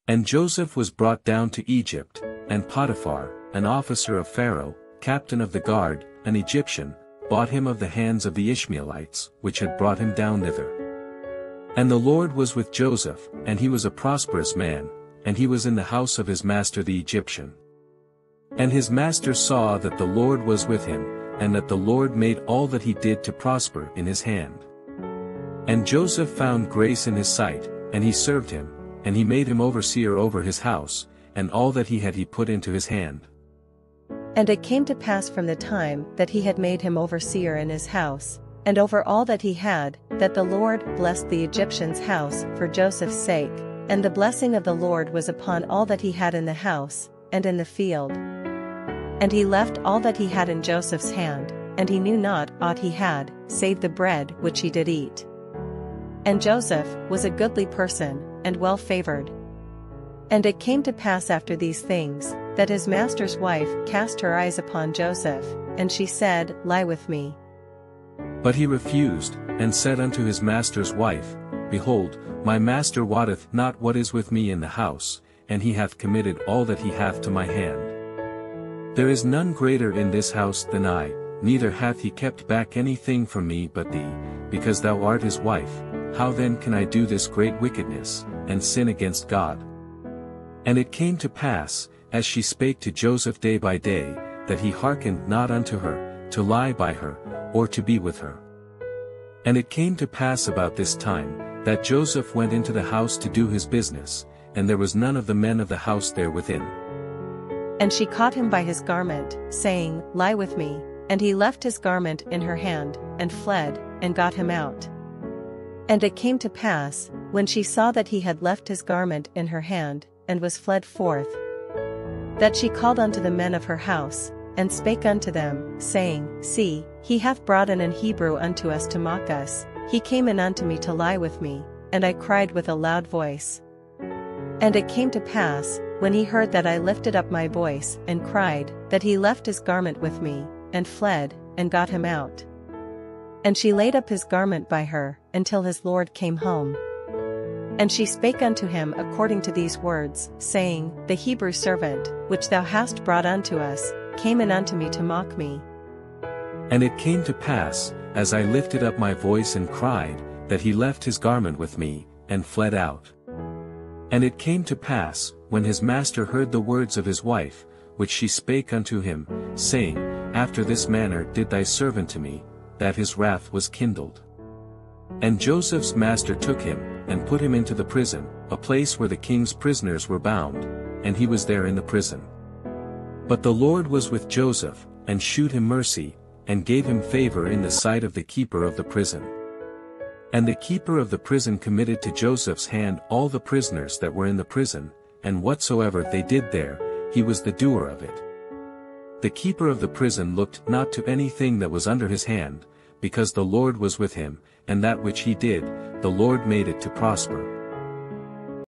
And Joseph was brought down to Egypt, and Potiphar, an officer of Pharaoh, captain of the guard, an Egyptian, bought him of the hands of the Ishmaelites, which had brought him down thither. And the Lord was with Joseph, and he was a prosperous man, and he was in the house of his master the Egyptian. And his master saw that the Lord was with him, and that the Lord made all that he did to prosper in his hand. And Joseph found grace in his sight, and he served him, and he made him overseer over his house, and all that he had he put into his hand. And it came to pass from the time that he had made him overseer in his house, and over all that he had, that the Lord blessed the Egyptian's house for Joseph's sake, and the blessing of the Lord was upon all that he had in the house, and in the field. And he left all that he had in Joseph's hand, and he knew not aught he had, save the bread which he did eat. And Joseph was a goodly person, and well favored. And it came to pass after these things, that his master's wife cast her eyes upon Joseph, and she said, Lie with me. But he refused, and said unto his master's wife, Behold, my master wotteth not what is with me in the house, and he hath committed all that he hath to my hand. There is none greater in this house than I, neither hath he kept back anything from me but thee, because thou art his wife. How then can I do this great wickedness, and sin against God? And it came to pass, as she spake to Joseph day by day, that he hearkened not unto her, to lie by her, or to be with her. And it came to pass about this time, that Joseph went into the house to do his business, and there was none of the men of the house there within. And she caught him by his garment, saying, Lie with me. And he left his garment in her hand, and fled, and got him out. And it came to pass, when she saw that he had left his garment in her hand, and was fled forth, that she called unto the men of her house, and spake unto them, saying, See, he hath brought in an Hebrew unto us to mock us. He came in unto me to lie with me, and I cried with a loud voice. And it came to pass, when he heard that I lifted up my voice and cried, that he left his garment with me, and fled, and got him out. And she laid up his garment by her, until his lord came home. And she spake unto him according to these words, saying, The Hebrew servant, which thou hast brought unto us, came in unto me to mock me. And it came to pass, as I lifted up my voice and cried, that he left his garment with me, and fled out. And it came to pass, when his master heard the words of his wife, which she spake unto him, saying, After this manner did thy servant to me, that his wrath was kindled. And Joseph's master took him, and put him into the prison, a place where the king's prisoners were bound, and he was there in the prison. But the Lord was with Joseph, and shewed him mercy, and gave him favor in the sight of the keeper of the prison. And the keeper of the prison committed to Joseph's hand all the prisoners that were in the prison, and whatsoever they did there, he was the doer of it. The keeper of the prison looked not to anything that was under his hand, because the Lord was with him, and that which he did, the Lord made it to prosper.